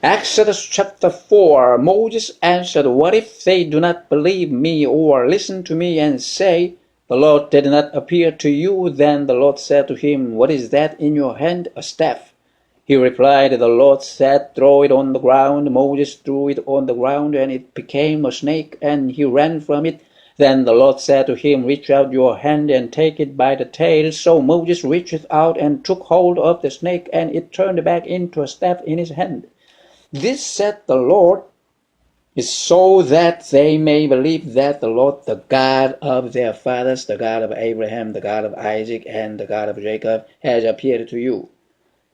Exodus chapter 4. Moses answered, "What if they do not believe me or listen to me and say, 'The Lord did not appear to you'?" Then the Lord said to him, "What is that in your hand?" "A staff." He replied, "The Lord said, 'Throw it on the ground.' Moses threw it on the ground, and it became a snake, and he ran from it. Then the Lord said to him, "Reach out your hand and take it by the tail." So Moses reached out and took hold of the snake, and it turned back into a staff in his hand. "This," said the Lord, "is so that they may believe that the Lord, the God of their fathers, the God of Abraham, the God of Isaac, and the God of Jacob, has appeared to you."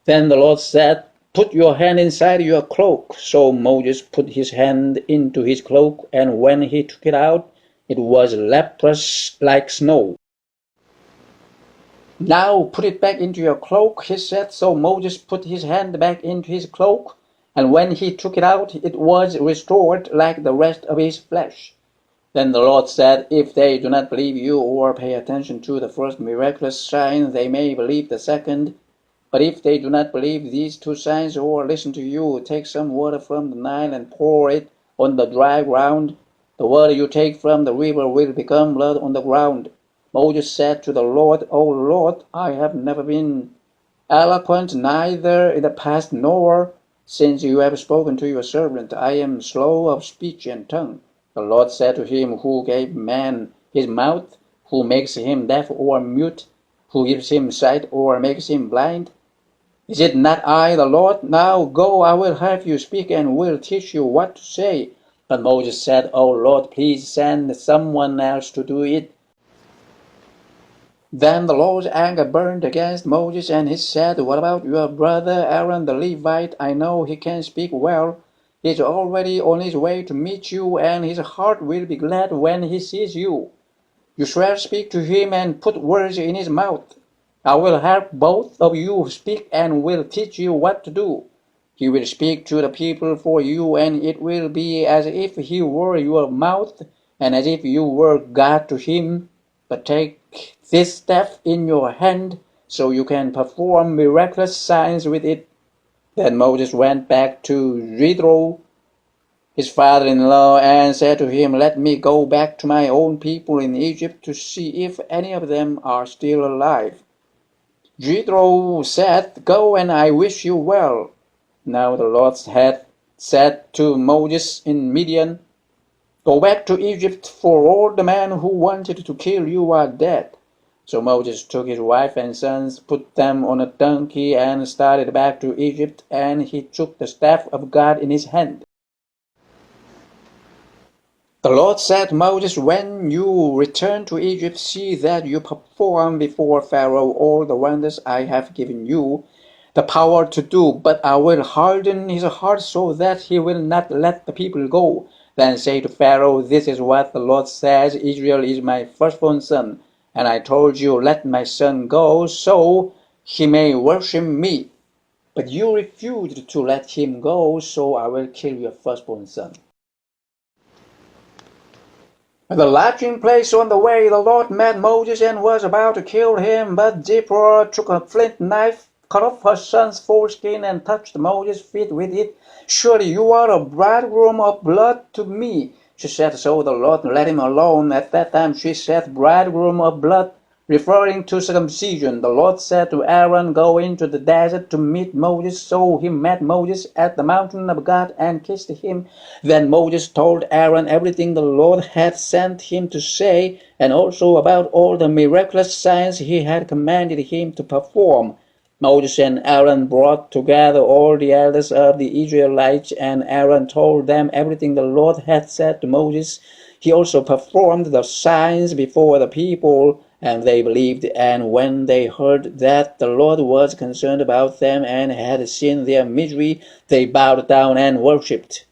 Then the Lord said, "Put your hand inside your cloak." So Moses put his hand into his cloak, and when he took it out, it was leprous like snow. "Now put it back into your cloak," he said. So Moses put his hand back into his cloak, and when he took it out, it was restored like the rest of his flesh. Then the Lord said, "If they do not believe you or pay attention to the first miraculous sign, they may believe the second. But if they do not believe these two signs or listen to you, take some water from the Nile and pour it on the dry ground. The water you take from the river will become blood on the ground." Moses said to the Lord, "O Lord, I have never been eloquent, neither in the past nor since you have spoken to your servant. I am slow of speech and tongue." The Lord said to him, "Who gave man his mouth? Who makes him deaf or mute? Who gives him sight or makes him blind? Is it not I, the Lord? Now go, I will have you speak and will teach you what to say." But Moses said, "O Lord, please send someone else to do it." Then the Lord's anger burned against Moses, and he said, "What about your brother Aaron the Levite? I know he can speak well. He is already on his way to meet you, and his heart will be glad when he sees you. You shall speak to him and put words in his mouth. I will help both of you speak and will teach you what to do. He will speak to the people for you, and it will be as if he were your mouth and as if you were God to him. But take this staff in your hand so you can perform miraculous signs with it." Then Moses went back to Jethro, his father-in-law, and said to him, "Let me go back to my own people in Egypt to see if any of them are still alive." Jethro said, "Go, and I wish you well." Now the Lord had said to Moses in Midian, "Go back to Egypt, for all the men who wanted to kill you are dead." So Moses took his wife and sons, put them on a donkey, and started back to Egypt, and he took the staff of God in his hand. The Lord said to Moses, "When you return to Egypt, see that you perform before Pharaoh all the wonders I have given you the power to do, but I will harden his heart so that he will not let the people go. Then say to Pharaoh, 'This is what the Lord says, Israel is my firstborn son, and I told you, let my son go, so he may worship me. But you refused to let him go, so I will kill your firstborn son.'" At the lodging place on the way, the Lord met Moses and was about to kill him, but Zipporah took a flint knife, cut off her son's foreskin, and touched Moses' feet with it. "Surely you are a bridegroom of blood to me," she said. So the Lord let him alone. At that time she said, "bridegroom of blood," referring to circumcision. The Lord said to Aaron, "Go into the desert to meet Moses." So he met Moses at the mountain of God and kissed him. Then Moses told Aaron everything the Lord had sent him to say, and also about all the miraculous signs he had commanded him to perform. Moses and Aaron brought together all the elders of the Israelites, and Aaron told them everything the Lord had said to Moses. He also performed the signs before the people, and they believed. And when they heard that the Lord was concerned about them and had seen their misery, they bowed down and worshipped.